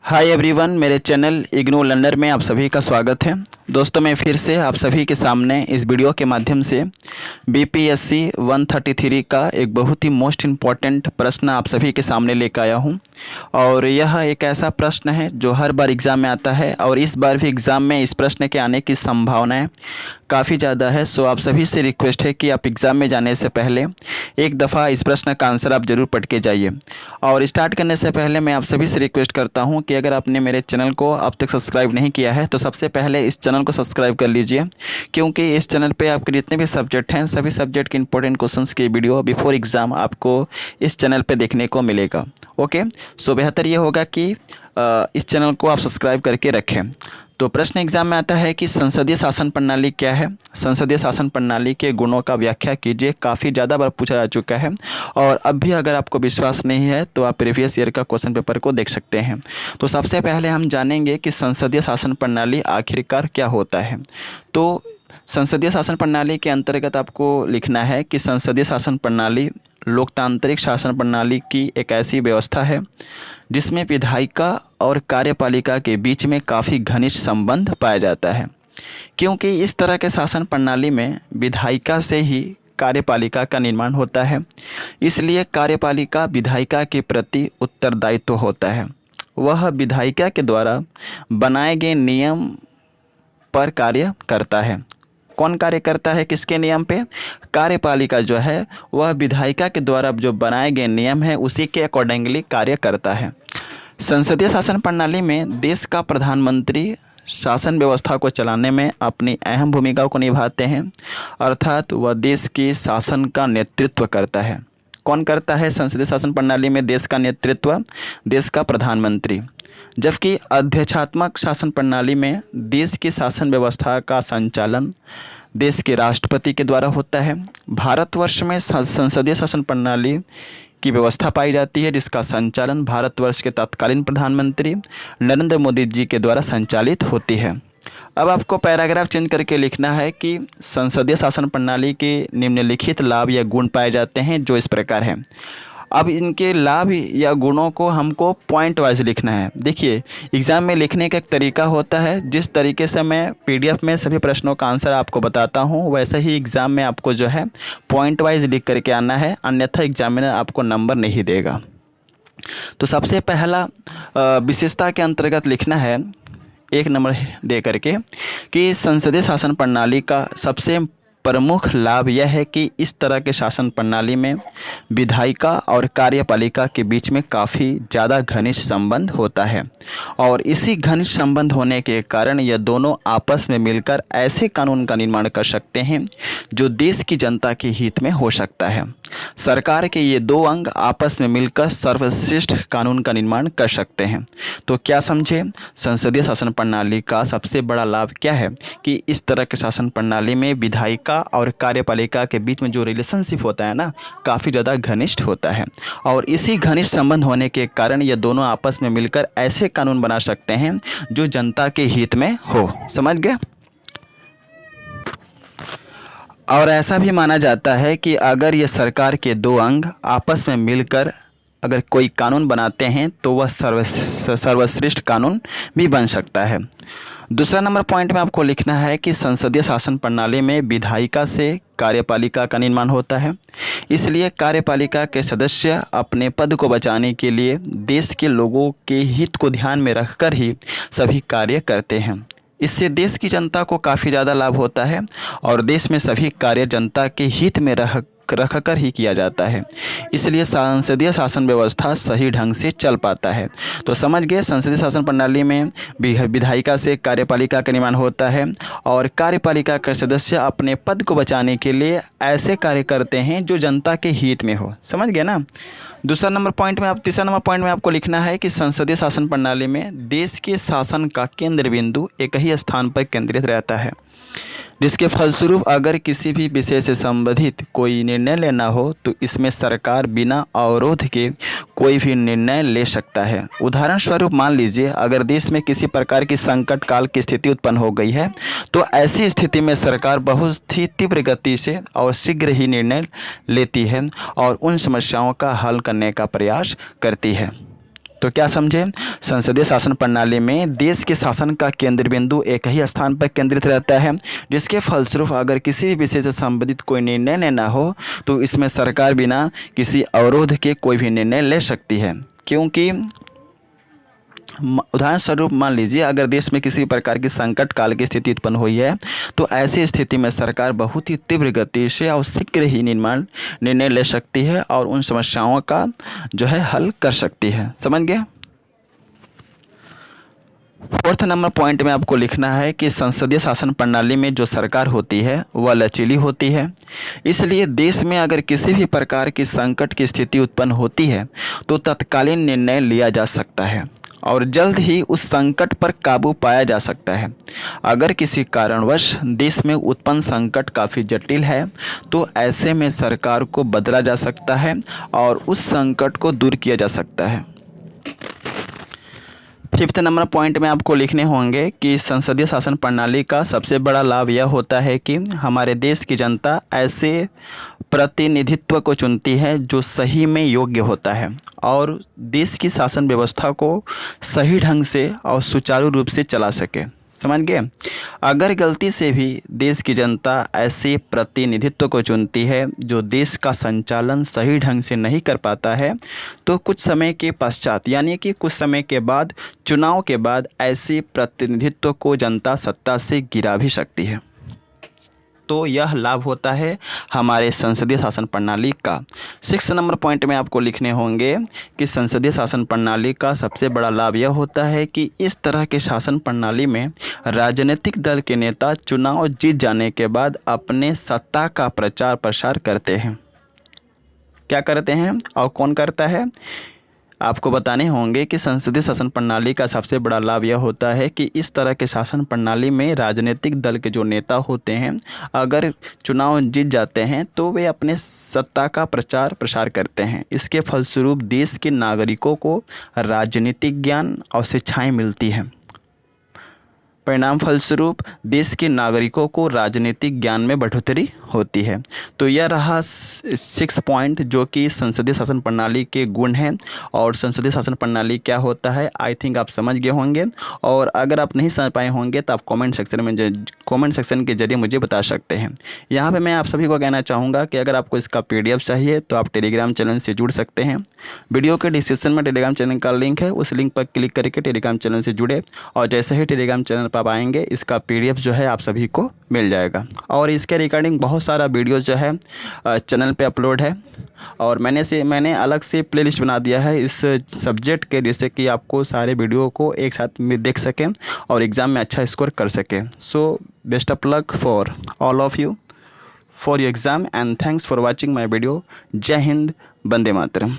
Hi everyone, मेरे channel IGNOU learner में आप सभी का स्वागत है। दोस्तों, मैं फिर से आप सभी के सामने इस वीडियो के माध्यम से बीपीएससी 133 का एक बहुत ही मोस्ट इम्पॉर्टेंट प्रश्न आप सभी के सामने लेकर आया हूं। और यह एक ऐसा प्रश्न है जो हर बार एग्ज़ाम में आता है और इस बार भी एग्ज़ाम में इस प्रश्न के आने की संभावनाएं काफ़ी ज़्यादा है। सो आप सभी से रिक्वेस्ट है कि आप एग्ज़ाम में जाने से पहले एक दफ़ा इस प्रश्न का आंसर आप ज़रूर पढ़ के जाइए। और स्टार्ट करने से पहले मैं आप सभी से रिक्वेस्ट करता हूं कि अगर आपने मेरे चैनल को अब तक सब्सक्राइब नहीं किया है तो सबसे पहले इस चैनल को सब्सक्राइब कर लीजिए, क्योंकि इस चैनल पे आपके जितने भी सब्जेक्ट हैं सभी सब्जेक्ट के इंपॉर्टेंट क्वेश्चंस की वीडियो बिफोर एग्ज़ाम आपको इस चैनल पे देखने को मिलेगा। ओके, सो बेहतर ये होगा कि इस चैनल को आप सब्सक्राइब करके रखें। तो प्रश्न एग्जाम में आता है कि संसदीय शासन प्रणाली क्या है। संसदीय शासन प्रणाली के गुणों का व्याख्या कीजिए। काफ़ी ज़्यादा बार पूछा जा चुका है और अब भी अगर आपको विश्वास नहीं है तो आप प्रीवियस ईयर का क्वेश्चन पेपर को देख सकते हैं। तो सबसे पहले हम जानेंगे कि संसदीय शासन प्रणाली आखिरकार क्या होता है। तो संसदीय शासन प्रणाली के अंतर्गत आपको लिखना है कि संसदीय शासन प्रणाली लोकतांत्रिक शासन प्रणाली की एक ऐसी व्यवस्था है जिसमें विधायिका और कार्यपालिका के बीच में काफ़ी घनिष्ठ संबंध पाया जाता है, क्योंकि इस तरह के शासन प्रणाली में विधायिका से ही कार्यपालिका का निर्माण होता है। इसलिए कार्यपालिका विधायिका के प्रति उत्तरदायित्व होता है। वह विधायिका के द्वारा बनाए गए नियम पर कार्य करता है। कौन कार्य करता है, किसके नियम पे? कार्यपालिका जो है वह विधायिका के द्वारा जो बनाए गए नियम है उसी के अकॉर्डिंगली कार्य करता है। संसदीय शासन प्रणाली में देश का प्रधानमंत्री शासन व्यवस्था को चलाने में अपनी अहम भूमिका को निभाते हैं, अर्थात वह देश के शासन का नेतृत्व करता है। कौन करता है संसदीय शासन प्रणाली में देश का नेतृत्व? देश का प्रधानमंत्री। जबकि अध्यक्षात्मक शासन प्रणाली में देश की शासन व्यवस्था का संचालन देश के राष्ट्रपति के द्वारा होता है। भारतवर्ष में संसदीय शासन प्रणाली की व्यवस्था पाई जाती है जिसका संचालन भारतवर्ष के तत्कालीन प्रधानमंत्री नरेंद्र मोदी जी के द्वारा संचालित होती है। अब आपको पैराग्राफ चेंज करके लिखना है कि संसदीय शासन प्रणाली के निम्नलिखित लाभ या गुण पाए जाते हैं जो इस प्रकार हैं। अब इनके लाभ या गुणों को हमको पॉइंट वाइज लिखना है। देखिए, एग्ज़ाम में लिखने का एक तरीका होता है। जिस तरीके से मैं पीडीएफ में सभी प्रश्नों का आंसर आपको बताता हूँ वैसे ही एग्ज़ाम में आपको जो है पॉइंट वाइज लिख करके आना है, अन्यथा एग्जामिनर आपको नंबर नहीं देगा। तो सबसे पहला विशेषता के अंतर्गत लिखना है 1 नंबर दे करके कि संसदीय शासन प्रणाली का सबसे प्रमुख लाभ यह है कि इस तरह के शासन प्रणाली में विधायिका और कार्यपालिका के बीच में काफ़ी ज़्यादा घनिष्ठ संबंध होता है और इसी घनिष्ठ संबंध होने के कारण यह दोनों आपस में मिलकर ऐसे कानून का निर्माण कर सकते हैं जो देश की जनता के हित में हो सकता है। सरकार के ये दो अंग आपस में मिलकर सर्वश्रेष्ठ कानून का निर्माण कर सकते हैं। तो क्या समझे, संसदीय शासन प्रणाली का सबसे बड़ा लाभ क्या है कि इस तरह के शासन प्रणाली में विधायिका और कार्यपालिका के बीच में जो रिलेशनशिप होता है ना, काफ़ी ज़्यादा घनिष्ठ होता है और इसी घनिष्ठ संबंध होने के कारण ये दोनों आपस में मिलकर ऐसे कानून बना सकते हैं जो जनता के हित में हो। समझ गए? और ऐसा भी माना जाता है कि अगर ये सरकार के दो अंग आपस में मिलकर अगर कोई कानून बनाते हैं तो वह सर्वश्रेष्ठ कानून भी बन सकता है। दूसरा नंबर पॉइंट में आपको लिखना है कि संसदीय शासन प्रणाली में विधायिका से कार्यपालिका का निर्माण होता है। इसलिए कार्यपालिका के सदस्य अपने पद को बचाने के लिए देश के लोगों के हित को ध्यान में रखकर ही सभी कार्य करते हैं। इससे देश की जनता को काफ़ी ज़्यादा लाभ होता है और देश में सभी कार्य जनता के हित में रख कर ही किया जाता है। इसलिए संसदीय शासन व्यवस्था सही ढंग से चल पाता है। तो समझ गए, संसदीय शासन प्रणाली में विधायिका से कार्यपालिका का निर्माण होता है और कार्यपालिका के सदस्य अपने पद को बचाने के लिए ऐसे कार्य करते हैं जो जनता के हित में हो। समझ गए ना? तीसरा नंबर पॉइंट में आपको लिखना है कि संसदीय शासन प्रणाली में देश के शासन का केंद्र बिंदु एक ही स्थान पर केंद्रित रहता है, जिसके फलस्वरूप अगर किसी भी विषय से संबंधित कोई निर्णय लेना हो तो इसमें सरकार बिना अवरोध के कोई भी निर्णय ले सकता है। उदाहरण स्वरूप मान लीजिए अगर देश में किसी प्रकार की संकट काल की स्थिति उत्पन्न हो गई है तो ऐसी स्थिति में सरकार बहुत ही तीव्र गति से और शीघ्र ही निर्णय लेती है और उन समस्याओं का हल करने का प्रयास करती है। तो क्या समझे, संसदीय शासन प्रणाली में देश के शासन का केंद्र बिंदु एक ही स्थान पर केंद्रित रहता है, जिसके फलस्वरूप अगर किसी भी विषय से संबंधित कोई निर्णय लेना हो तो इसमें सरकार बिना किसी अवरोध के कोई भी निर्णय ले सकती है। क्योंकि उदाहरण स्वरूप मान लीजिए अगर देश में किसी प्रकार की संकट काल की स्थिति उत्पन्न हुई है तो ऐसी स्थिति में सरकार बहुत ही तीव्र गति से और शीघ्र ही निर्णय ले सकती है और उन समस्याओं का जो है हल कर सकती है। समझ गए। 4th नंबर पॉइंट में आपको लिखना है कि संसदीय शासन प्रणाली में जो सरकार होती है वह लचीली होती है, इसलिए देश में अगर किसी भी प्रकार की संकट की स्थिति उत्पन्न होती है तो तत्कालीन निर्णय लिया जा सकता है और जल्द ही उस संकट पर काबू पाया जा सकता है। अगर किसी कारणवश देश में उत्पन्न संकट काफ़ी जटिल है तो ऐसे में सरकार को बदला जा सकता है और उस संकट को दूर किया जा सकता है। 5th नंबर पॉइंट में आपको लिखने होंगे कि संसदीय शासन प्रणाली का सबसे बड़ा लाभ यह होता है कि हमारे देश की जनता ऐसे प्रतिनिधित्व को चुनती है जो सही में योग्य होता है और देश की शासन व्यवस्था को सही ढंग से और सुचारू रूप से चला सके। समझ गए। अगर गलती से भी देश की जनता ऐसे प्रतिनिधित्व को चुनती है जो देश का संचालन सही ढंग से नहीं कर पाता है तो कुछ समय के पश्चात यानी कि कुछ समय के बाद चुनाव के बाद ऐसे प्रतिनिधित्व को जनता सत्ता से गिरा भी सकती है। तो यह लाभ होता है हमारे संसदीय शासन प्रणाली का। 6 नंबर पॉइंट में आपको लिखने होंगे कि संसदीय शासन प्रणाली का सबसे बड़ा लाभ यह होता है कि इस तरह के शासन प्रणाली में राजनीतिक दल के नेता चुनाव जीत जाने के बाद अपने सत्ता का प्रचार प्रसार करते हैं। क्या करते हैं और कौन करता है, आपको बताने होंगे कि संसदीय शासन प्रणाली का सबसे बड़ा लाभ यह होता है कि इस तरह के शासन प्रणाली में राजनीतिक दल के जो नेता होते हैं अगर चुनाव जीत जाते हैं तो वे अपने सत्ता का प्रचार प्रसार करते हैं। इसके फलस्वरूप देश के नागरिकों को राजनीतिक ज्ञान और शिक्षाएँ मिलती हैं। परिणाम फलस्वरूप देश के नागरिकों को राजनीतिक ज्ञान में बढ़ोतरी होती है। तो यह रहा 6 पॉइंट जो कि संसदीय शासन प्रणाली के गुण हैं और संसदीय शासन प्रणाली क्या होता है। आई थिंक आप समझ गए होंगे और अगर आप नहीं समझ पाए होंगे तो आप कमेंट सेक्शन के जरिए मुझे बता सकते हैं। यहाँ पे मैं आप सभी को कहना चाहूँगा कि अगर आपको इसका PDF चाहिए तो आप टेलीग्राम चैनल से जुड़ सकते हैं। वीडियो के डिस्क्रिप्शन में टेलीग्राम चैनल का लिंक है, उस लिंक पर क्लिक करके टेलीग्राम चैनल से जुड़े और जैसे ही टेलीग्राम चैनल आप आएंगे इसका PDF जो है आप सभी को मिल जाएगा। और इसके रिगार्डिंग बहुत सारा वीडियो जो है चैनल पे अपलोड है और मैंने अलग से प्लेलिस्ट बना दिया है इस सब्जेक्ट के, जिससे कि आपको सारे वीडियो को एक साथ में देख सकें और एग्ज़ाम में अच्छा स्कोर कर सकें। So best of luck for all of you for your exam and thanks for watching my video. जय हिंद, वंदे मातरम।